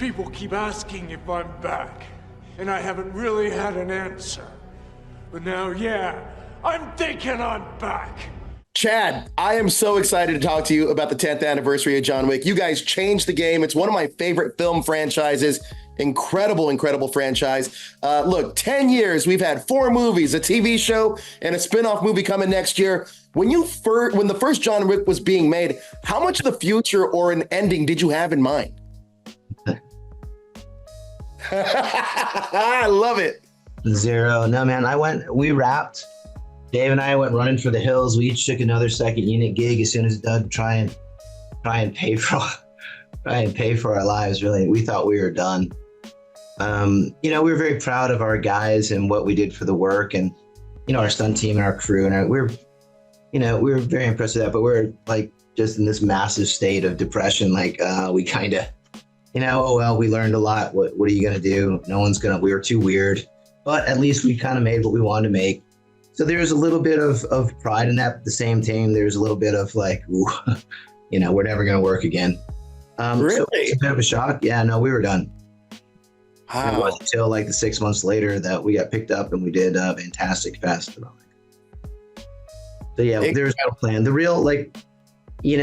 People keep asking if I'm back, and I haven't really had an answer. But now, yeah, I'm thinking I'm back. Chad, I am so excited to talk to you about the 10th anniversary of John Wick. You guys changed the game. It's one of my favorite film franchises. Incredible, incredible franchise. Look, 10 years, we've had 4 movies, a TV show, and a spin-off movie coming next year. When the first John Wick was being made, how much of the future or an ending did you have in mind? I love it. 0. No, man, we wrapped. Dave and I went running for the hills. We each took another second unit gig as soon as done, try and pay for our lives. Really, we thought we were done. We were very proud of our guys and what we did for the work, and our stunt team and our crew, and we were very impressed with that. But we're like just in this massive state of depression. Like we kind of, oh well, we learned a lot. What are you gonna do? We were too weird, but at least we kind of made what we wanted to make. So there's a little bit of pride in that. At the same time, there's a little bit of like, ooh, we're never going to work again. Really? So it's a bit of a shock. Yeah, no, we were done. Wow. It wasn't until like the 6 months later that we got picked up and we did Fantastic Fest. So yeah, there's no plan. The real, you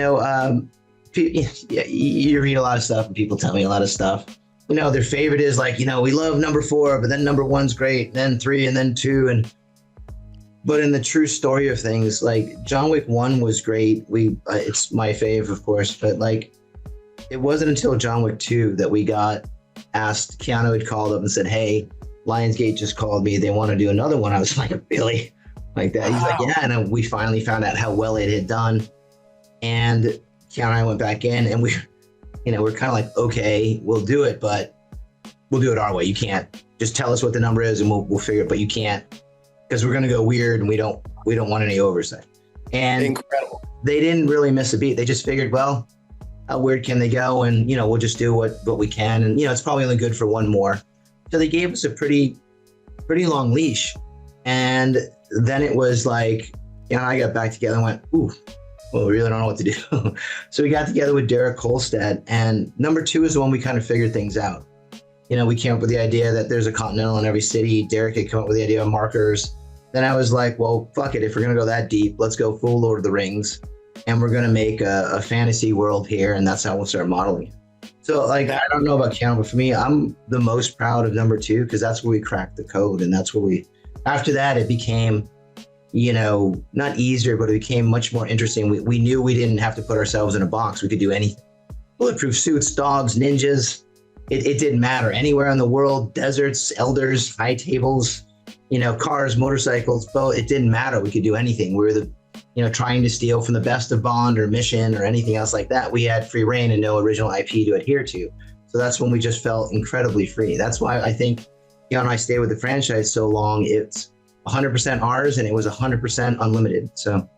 read a lot of stuff and people tell me a lot of stuff. Their favorite is like, we love number 4, but then number 1's great, then 3, and then 2, But in the true story of things, like John Wick 1 was great. It's my fave, of course, but like it wasn't until John Wick 2 that we got asked. Keanu had called up and said, "Hey, Lionsgate just called me. They want to do another one." I was like, "Really?" Like that. He's like, "Yeah." And we finally found out how well it had done. And Keanu and I went back in, and we're kind of like, "Okay, we'll do it, but we'll do it our way. You can't just tell us what the number is, and we'll figure it. But you can't." Because we're going to go weird and we don't want any oversight. And incredible. They didn't really miss a beat. They just figured, well, how weird can they go? And, we'll just do what we can. And, it's probably only good for one more. So they gave us a pretty long leash. And then it was like, I got back together and went, ooh, well, we really don't know what to do. So we got together with Derek Kolstad, and number 2 is the one we kind of figured things out. We came up with the idea that there's a Continental in every city. Derek had come up with the idea of markers. Then I was like, well, fuck it. If we're going to go that deep, let's go full Lord of the Rings. And we're going to make a fantasy world here. And that's how we'll start modeling it. So like, I don't know about Keanu, but for me, I'm the most proud of number 2 because that's where we cracked the code. And that's where after that, it became, not easier, but it became much more interesting. We knew we didn't have to put ourselves in a box. We could do anything. Bulletproof suits, dogs, ninjas. It didn't matter. Anywhere in the world, deserts, elders, high tables, cars, motorcycles, boat. It didn't matter. We could do anything. We were trying to steal from the best of Bond or Mission or anything else like that. We had free reign and no original IP to adhere to. So that's when we just felt incredibly free. That's why I think, and I stayed with the franchise so long. It's 100% ours and it was 100% unlimited. So.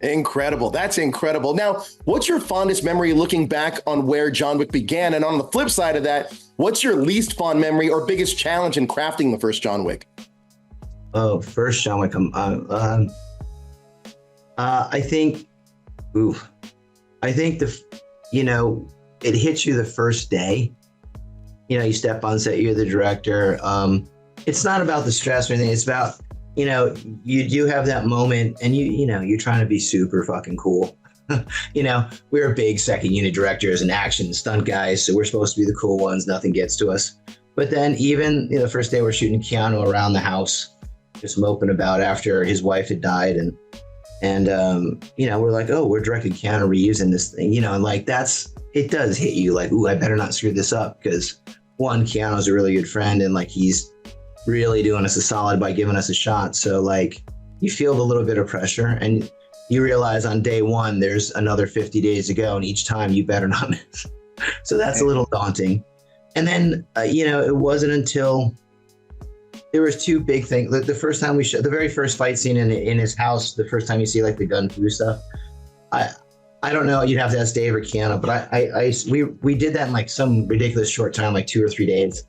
Incredible. That's incredible. Now, what's your fondest memory looking back on where John Wick began? And on the flip side of that, what's your least fond memory or biggest challenge in crafting the first John Wick? Oh, first John Wick. I think it hits you the first day. You step on set, you're the director. It's not about the stress or anything. It's about, you do have that moment and you're trying to be super fucking cool. We're big second unit directors and action stunt guys. So we're supposed to be the cool ones. Nothing gets to us. But then even the first day we're shooting Keanu around the house, just moping about after his wife had died. And we're like, oh, we're directing Keanu Reeves in this thing, and like, it does hit you like, ooh, I better not screw this up. Because one, Keanu's a really good friend and like, he's really doing us a solid by giving us a shot. So like you feel a little bit of pressure and you realize on day 1, there's another 50 days to go. And each time you better not miss. So that's a little daunting. And then, it wasn't until there was 2 big things. The first time we shot, the very first fight scene in his house, the first time you see like the gun foo stuff, I don't know, you'd have to ask Dave or Keanu, but we did that in like some ridiculous short time, like 2 or 3 days.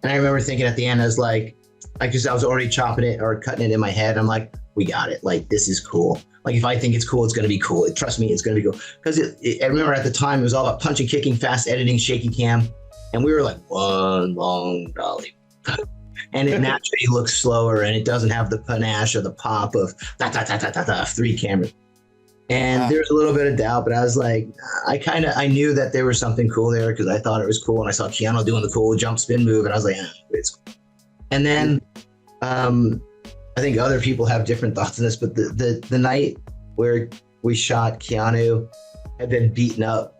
And I remember thinking at the end, I was like, I was already chopping it or cutting it in my head. I'm like, we got it. Like, this is cool. Like, if I think it's cool, it's going to be cool. Trust me, it's going to be cool. Because I remember at the time, it was all about punching, kicking, fast editing, shaky cam. And we were like, one long dolly. And it naturally looks slower, and it doesn't have the panache or the pop of three cameras. And there's a little bit of doubt, but I was like, I knew that there was something cool there because I thought it was cool, and I saw Keanu doing the cool jump spin move, and I was like, it's cool. And then I think other people have different thoughts on this, but the night where we shot, Keanu had been beaten up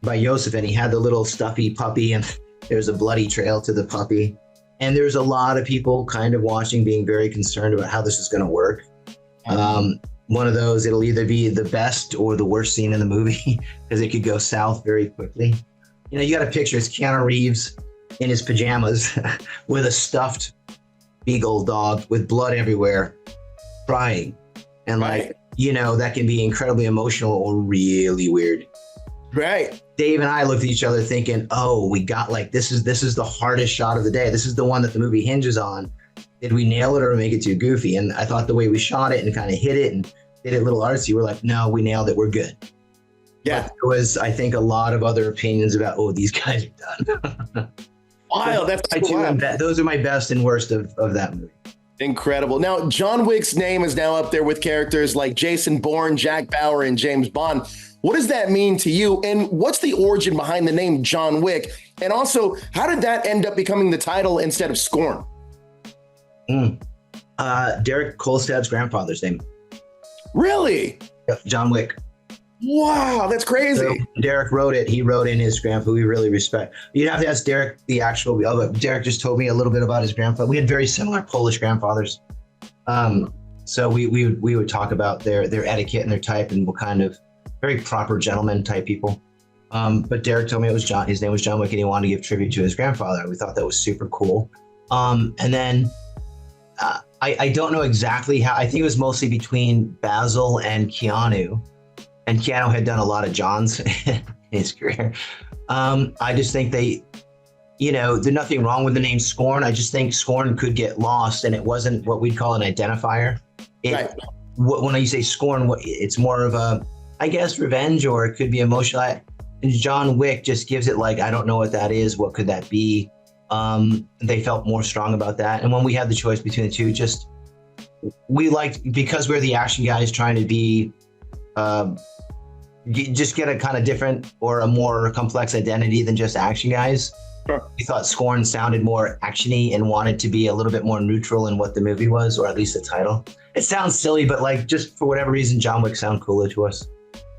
by Yosef, and he had the little stuffy puppy, and there's a bloody trail to the puppy. And there's a lot of people kind of watching, being very concerned about how this is going to work. One of those, it'll either be the best or the worst scene in the movie because it could go south very quickly. You know, you got to picture it's Keanu Reeves in his pajamas with a stuffed beagle dog with blood everywhere, crying. And like, you know, that can be incredibly emotional or really weird. Right. Dave and I looked at each other thinking, oh, we got like, this is the hardest shot of the day. This is the one that the movie hinges on. Did we nail it or make it too goofy? And I thought the way we shot it and kind of hit it and did it a little artsy, we're like, no, we nailed it. We're good. Yeah. But there was, I think, a lot of other opinions about, oh, these guys are done. Wow, that's cool. Those are my best and worst of that movie. Incredible. Now, John Wick's name is now up there with characters like Jason Bourne, Jack Bauer, and James Bond. What does that mean to you? And what's the origin behind the name John Wick? And also, how did that end up becoming the title instead of Scorn? Derek Kolstad's grandfather's name. Really? Yep, John Wick. Wow, that's crazy. So Derek wrote it. He wrote in his grandpa. We really respect. You'd have to ask Derek the actual. Derek just told me a little bit about his grandfather. We had very similar Polish grandfathers. So we would talk about their etiquette and their type and what kind of very proper gentleman type people. But Derek told me it was John. His name was John Wick, and he wanted to give tribute to his grandfather. We thought that was super cool. And then I don't know exactly how. I think it was mostly between Basil and Keanu. And Keanu had done a lot of Johns in his career. I just think they, you know, there's nothing wrong with the name Scorn. I just think Scorn could get lost, and it wasn't what we'd call an identifier. Right. When you say Scorn, it's more of a, I guess, revenge, or it could be emotional. And John Wick just gives it like, I don't know what that is. What could that be? They felt more strong about that. And when we had the choice between the two, we liked, because we're the action guys trying to be, just get a kind of different or a more complex identity than just action guys. Sure. We thought Scorn sounded more actiony and wanted to be a little bit more neutral in what the movie was, or at least the title. It sounds silly, but like, just for whatever reason, John Wick sound cooler to us.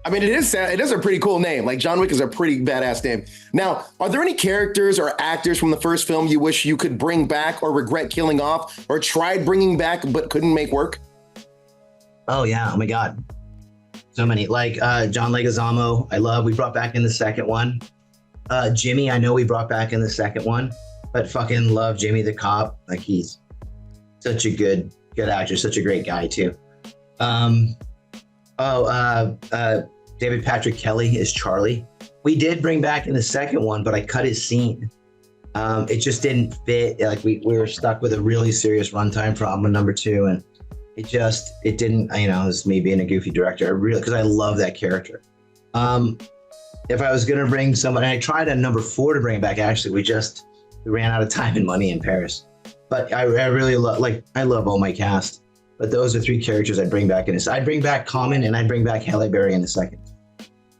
I mean, it is a pretty cool name. Like, John Wick is a pretty badass name. Now, are there any characters or actors from the first film you wish you could bring back or regret killing off or tried bringing back but couldn't make work? Oh yeah. Oh my God. So many, like John Leguizamo, we brought back in the second one. Jimmy, I know we brought back in the second one, but fucking love Jimmy the cop. Like, he's such a good actor, such a great guy too. David Patrick Kelly is Charlie. We did bring back in the second one, but I cut his scene. It just didn't fit. Like, we were stuck with a really serious runtime problem in number 2, and it didn't, you know, it's me being a goofy director. Because I love that character. If I was going to bring someone, I tried at number 4 to bring back, actually, we ran out of time and money in Paris. But I really I love all my cast. But those are 3 characters I'd bring back in this. I'd bring back Common, and I'd bring back Halle Berry in the second.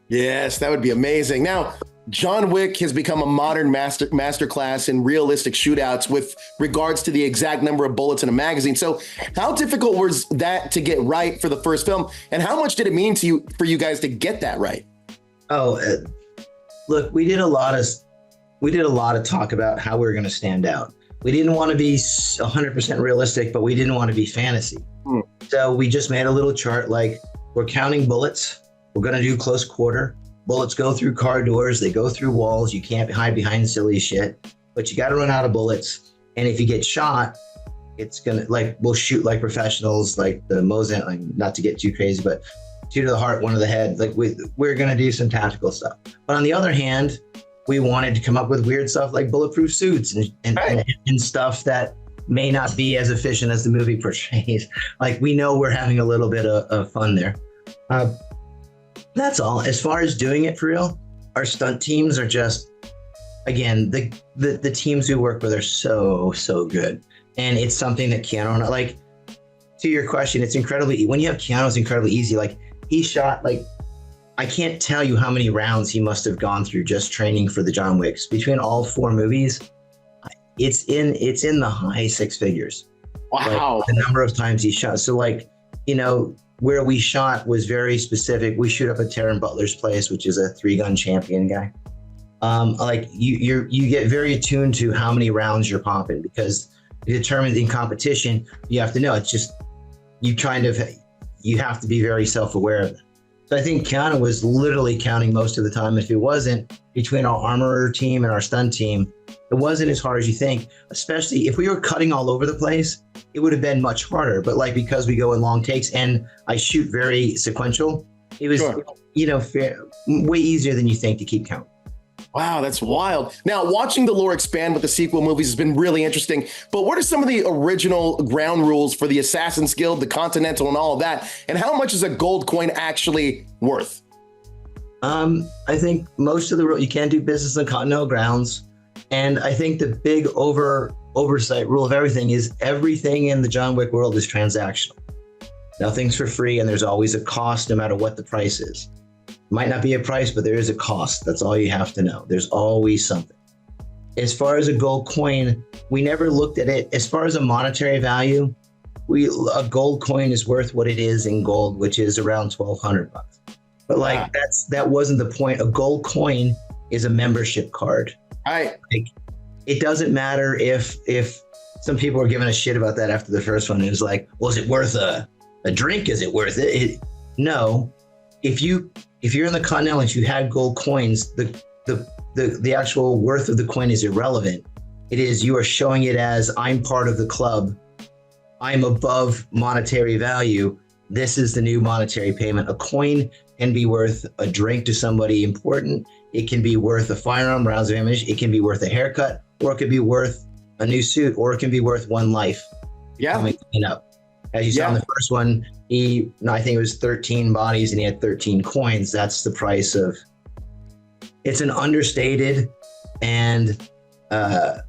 Yes, that would be amazing. Now, John Wick has become a modern masterclass in realistic shootouts with regards to the exact number of bullets in a magazine. So how difficult was that to get right for the first film? And how much did it mean for you guys to get that right? Oh, look, we did a lot of talk about how we were going to stand out. We didn't want to be 100% realistic, but we didn't want to be fantasy. So we just made a little chart, like, we're counting bullets. We're going to do close quarter. Bullets go through car doors. They go through walls. You can't hide behind silly shit, but you got to run out of bullets. And if you get shot, it's going to, we'll shoot like professionals, like the Mosin, like, not to get too crazy, but 2 to the heart, 1 to the head. Like, we're going to do some tactical stuff. But on the other hand, we wanted to come up with weird stuff like bulletproof suits and stuff that may not be as efficient as the movie portrays. Like, we know we're having a little bit of fun there. That's all. As far as doing it for real, our stunt teams are just again, the teams we work with are so good, and it's something that Keanu, like, to your question, it's incredibly, when you have Keanu, it's incredibly easy. Like, he shot, like, I can't tell you how many rounds he must have gone through just training for the John Wicks. Between all 4 movies, it's in the high 6 figures. Wow. Like, the number of times he shot. So, like, you know, where we shot was very specific. We shoot up at Taron Butler's place, which is a 3-gun champion guy. Like, you get very attuned to how many rounds you're popping, because you determine in competition, you have to know. It's just, you have to be very self-aware of it. So I think Keanu was literally counting most of the time. If it wasn't, between our armorer team and our stunt team, it wasn't as hard as you think, especially if we were cutting all over the place, it would have been much harder. But, like, because we go in long takes and I shoot very sequential, it was, you know, way easier than you think to keep count. Wow, that's wild. Now, watching the lore expand with the sequel movies has been really interesting, but what are some of the original ground rules for the Assassin's Guild, the Continental, and all of that? And how much is a gold coin actually worth? I think most of the you can't do business on continental grounds. And I think the big oversight rule of everything is everything in the John Wick world is transactional. Nothing's for free, and there's always a cost no matter what the price is. Might not be a price, but there is a cost. That's all you have to know. There's always something. As far as a gold coin, we never looked at it. As far as a monetary value, a gold coin is worth what it is in gold, which is around $1,200. But, like, that wasn't the point. A gold coin is a membership card. Right. Like, it doesn't matter if some people were giving a shit about that after the first one. It was like, well, is it worth a drink? Is it worth it? No. If you're in the Continental and you had gold coins, the actual worth of the coin is irrelevant. It is, you are showing it as, I'm part of the club. I'm above monetary value. This is the new monetary payment. A coin can be worth a drink to somebody important. It can be worth a firearm, rounds of ammunition. It can be worth a haircut, or it could be worth a new suit, or it can be worth one life. Yeah. Coming up. As you saw in the first one, I think it was 13 bodies and he had 13 coins. That's the price of, it's an understated and I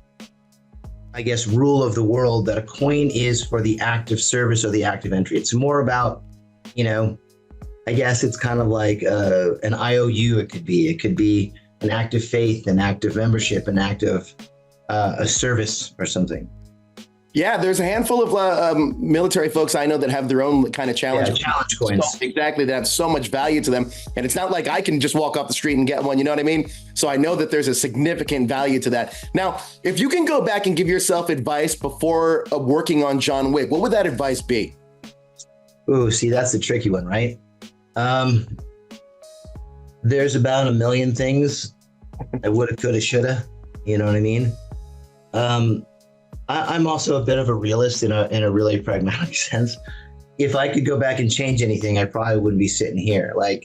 guess rule of the world that a coin is for the act of service or the act of entry. It's more about, you know, I guess it's kind of like an IOU. It could be an act of faith, an act of membership, an act of a service or something. Yeah, there's a handful of military folks I know that have their own kind of challenge coins. So, exactly, that have so much value to them. And it's not like I can just walk off the street and get one, you know what I mean? So I know that there's a significant value to that. Now, if you can go back and give yourself advice before working on John Wick, what would that advice be? Ooh, see, that's the tricky one, right? There's about a million things I woulda, coulda, shoulda. You know what I mean? I'm also a bit of a realist in a really pragmatic sense. If I could go back and change anything, I probably wouldn't be sitting here. Like,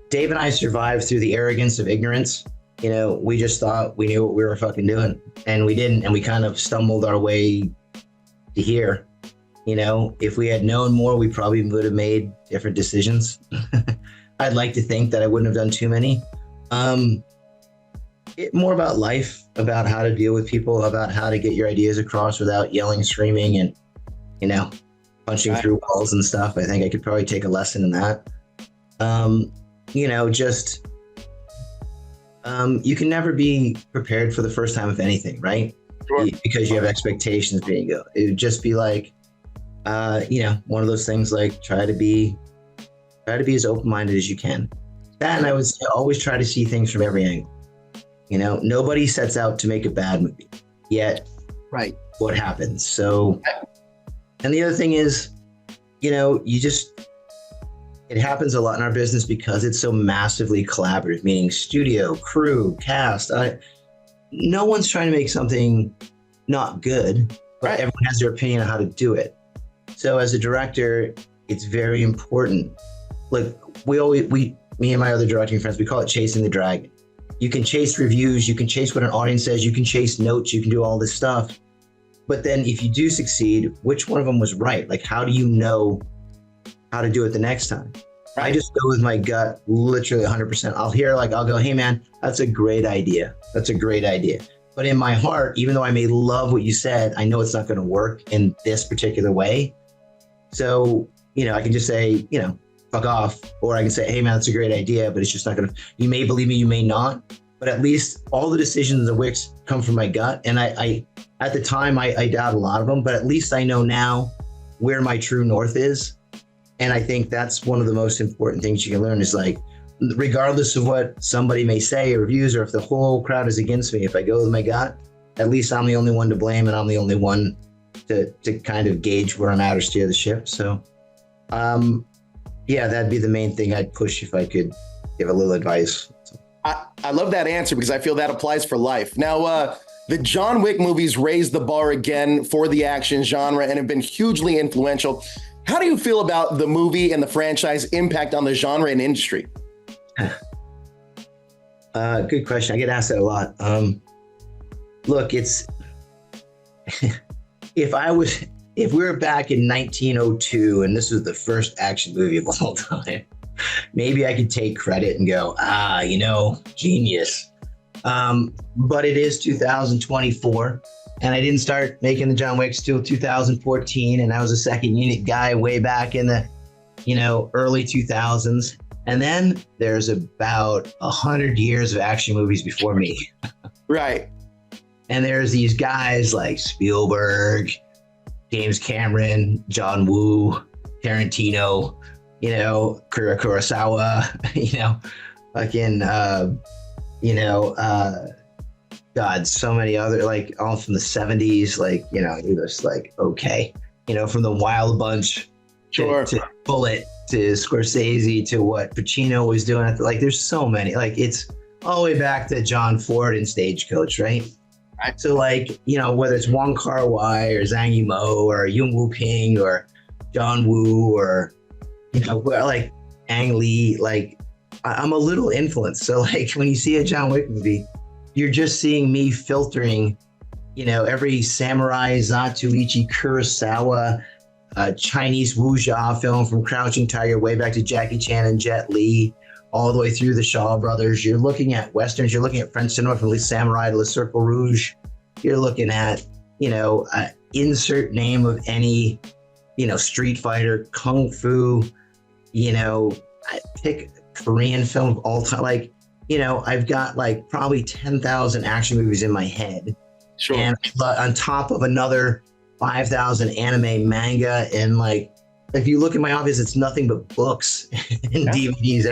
Dave and I survived through the arrogance of ignorance. You know, we just thought we knew what we were fucking doing, and we didn't, and we kind of stumbled our way to here. You know, if we had known more, we probably would have made different decisions. I'd like to think that I wouldn't have done too many. More about life, about how to deal with people, about how to get your ideas across without yelling, screaming, and, you know, punching through walls and stuff. I think I could probably take a lesson in that. You know, just, you can never be prepared for the first time of anything, right? Sure. Because you have expectations being go. It would just be like, you know, one of those things, like, try to be as open-minded as you can. That, and I would say, always try to see things from every angle. You know, nobody sets out to make a bad movie, yet what happens? So, and the other thing is, you know, it happens a lot in our business because it's so massively collaborative, meaning studio, crew, cast. No one's trying to make something not good, but everyone has their opinion on how to do it. So as a director, it's very important. Like, me and my other directing friends, we call it chasing the dragon. You can chase reviews, you can chase what an audience says, you can chase notes, you can do all this stuff. But then if you do succeed, which one of them was right? Like, how do you know how to do it the next time? I just go with my gut, literally 100%. I'll go, hey man, that's a great idea. That's a great idea. But in my heart, even though I may love what you said, I know it's not going to work in this particular way. So, I can just say, fuck off. Or I can say, hey man, that's a great idea, but it's just not going to, you may believe me, you may not. But at least all the decisions of Wicks come from my gut. And I at the time, I doubt a lot of them, but at least I know now where my true north is. And I think that's one of the most important things you can learn is like, regardless of what somebody may say or reviews, or if the whole crowd is against me, if I go with my gut, at least I'm the only one to blame and I'm the only one to kind of gauge where I'm at or steer the ship. So, yeah, that'd be the main thing I'd push if I could give a little advice. I love that answer because I feel that applies for life. Now, the John Wick movies raised the bar again for the action genre and have been hugely influential. How do you feel about the movie and the franchise impact on the genre and industry? Good question. I get asked that a lot. Look, it's if we were back in 1902 and this was the first action movie of all time, maybe I could take credit and go, genius. But it is 2024. And I didn't start making the John Wicks till 2014. And I was a second unit guy way back in the, early 2000s. And then there's about 100 years of action movies before me. Right. And there's these guys like Spielberg, James Cameron, John Woo, Tarantino, Kurosawa, God, so many other, like all from the 70s, you're just like, okay, from the Wild Bunch to Bullet to Scorsese to what Pacino was doing. Like, there's so many, it's all the way back to John Ford and Stagecoach, right? So whether it's Wong Kar-wai or Zhang Yimou or Yung Woo Ping or John Woo or, Ang Lee, I'm a little influenced. So when you see a John Wick movie, you're just seeing me filtering, every samurai, Zatoichi, Kurosawa, Chinese wuxia film from Crouching Tiger way back to Jackie Chan and Jet Li, all the way through the Shaw Brothers. You're looking at Westerns. You're looking at French cinema from Le Samurai to Le Cercle Rouge. You're looking at, insert name of any, Street Fighter, Kung Fu, pick Korean film of all time. I've got probably 10,000 action movies in my head. Sure. And on top of another 5,000 anime, manga, and if you look at my office, it's nothing but books and DVDs.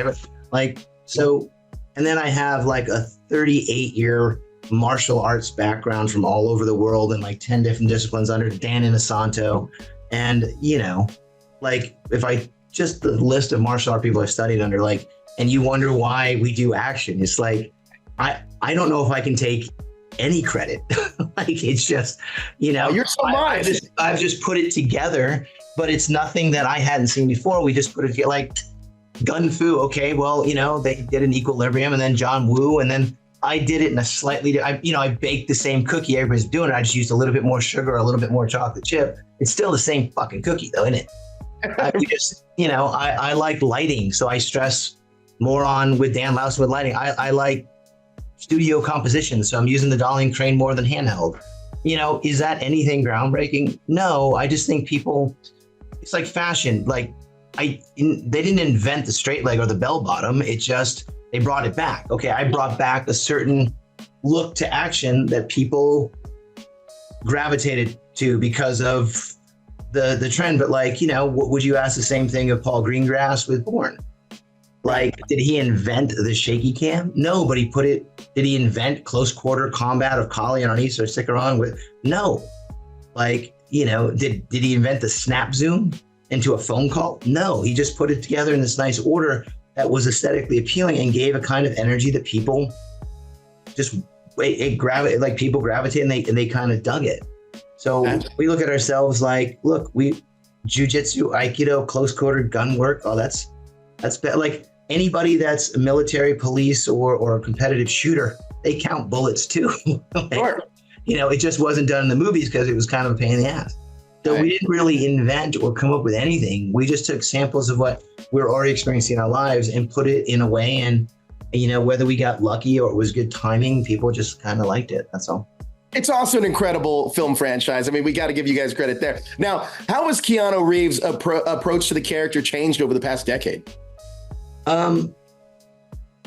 And then I have a 38-year martial arts background from all over the world and 10 different disciplines under Dan Inosanto. And, if I just the list of martial art people I've studied under, and you wonder why we do action. It's I don't know if I can take any credit. It's just, you're so much. I've just put it together, but it's nothing that I hadn't seen before. We just put it together, Gun Fu. Okay, well, they did an Equilibrium and then John Woo, and then I did it in a slightly, I baked the same cookie everybody's doing it. I just used a little bit more sugar, a little bit more chocolate chip. It's still the same fucking cookie though, isn't it? I like lighting, so I stress more on with Dan Louse with lighting. I like studio composition, so I'm using the dolly and crane more than handheld. Is that anything groundbreaking? No, I just think people, it's like fashion. They didn't invent the straight leg or the bell bottom. It just, they brought it back. Okay, I brought back a certain look to action that people gravitated to because of the trend. But would you ask the same thing of Paul Greengrass with Bourne? Did he invent the shaky cam? No, but did he invent close quarter combat of Kali and Arnis or Sikaron with? No. Did he invent the snap zoom into a phone call? No, he just put it together in this nice order that was aesthetically appealing and gave a kind of energy that people just people gravitate and they kind of dug it. So we look at ourselves look, jujitsu, aikido, close quarter gun work. Oh, that's anybody that's a military, police, or a competitive shooter, they count bullets too. Sure. It just wasn't done in the movies because it was kind of a pain in the ass. So we didn't really invent or come up with anything. We just took samples of what we're already experiencing in our lives and put it in a way. And, you know, whether we got lucky or it was good timing, people just kind of liked it. That's all. It's also an incredible film franchise. I mean, we got to give you guys credit there. Now, how has Keanu Reeves' approach to the character changed over the past decade? I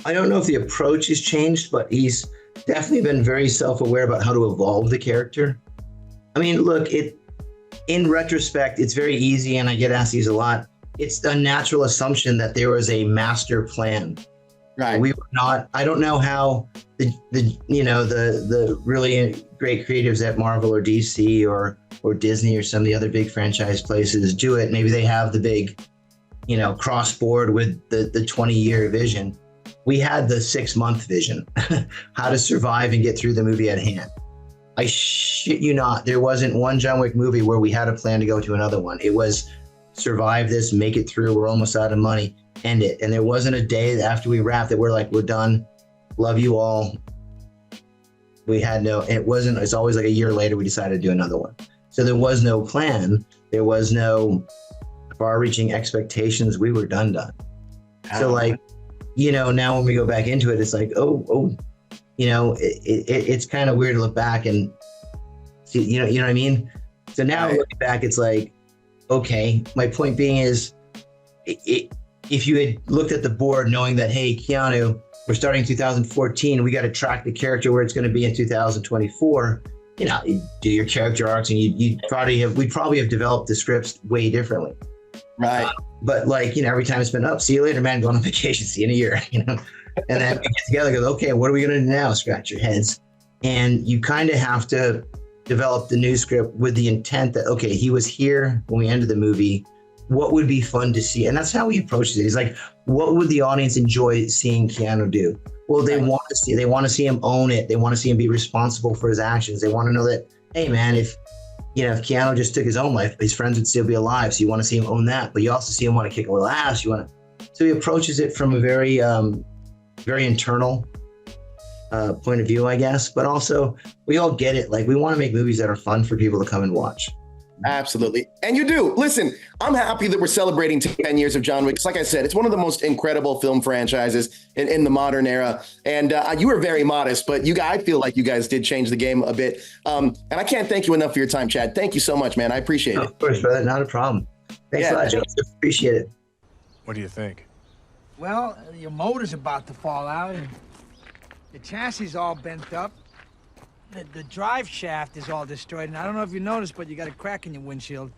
don't know if the approach has changed, but he's definitely been very self-aware about how to evolve the character. I mean, look, in retrospect, it's very easy, and I get asked these a lot. It's a natural assumption that there was a master plan. Right. We were not. I don't know how the really great creatives at Marvel or DC or Disney or some of the other big franchise places do it. Maybe they have the big, cross board with the 20-year vision. We had the 6-month vision, how to survive and get through the movie at hand. I shit you not, there wasn't one John Wick movie where we had a plan to go to another one. It was survive this, make it through, we're almost out of money, end it. And there wasn't a day after we wrapped that we're like, we're done, love you all. We had it's always like a year later we decided to do another one. So there was no plan. There was no far-reaching expectations. We were done. So now when we go back into it, it's like, it's kind of weird to look back and see, you know what I mean? So now looking back, it's like, okay, my point being is if you had looked at the board knowing that, hey, Keanu, we're starting in 2014, we got to track the character where it's going to be in 2024, you do your character arcs and we'd probably have developed the scripts way differently. Right. But every time it's been up, see you later, man, going on vacation, see you in a year, and then we get together, go, okay, what are we going to do now? Scratch your heads. And you kind of have to develop the new script with the intent that, okay, he was here when we ended the movie. What would be fun to see? And that's how he approaches it. He's like, what would the audience enjoy seeing Keanu do? Well, they want to see him own it. They want to see him be responsible for his actions. They want to know that, hey, man, if Keanu just took his own life, his friends would still be alive. So you want to see him own that, but you also see him want to kick a little ass. So he approaches it from a very, very internal point of view, I guess. But also, we all get it. We want to make movies that are fun for people to come and watch. Absolutely. And you do. Listen, I'm happy that we're celebrating 10 years of John Wick. Like I said, it's one of the most incredible film franchises in the modern era. And you were very modest, but I feel like you guys did change the game a bit. And I can't thank you enough for your time, Chad. Thank you so much, man. I appreciate it. Of course, brother. Not a problem. Thanks a lot, Joe. Appreciate it. What do you think? Well, your motor's about to fall out and the chassis is all bent up. The drive shaft is all destroyed, and I don't know if you noticed, but you got a crack in your windshield.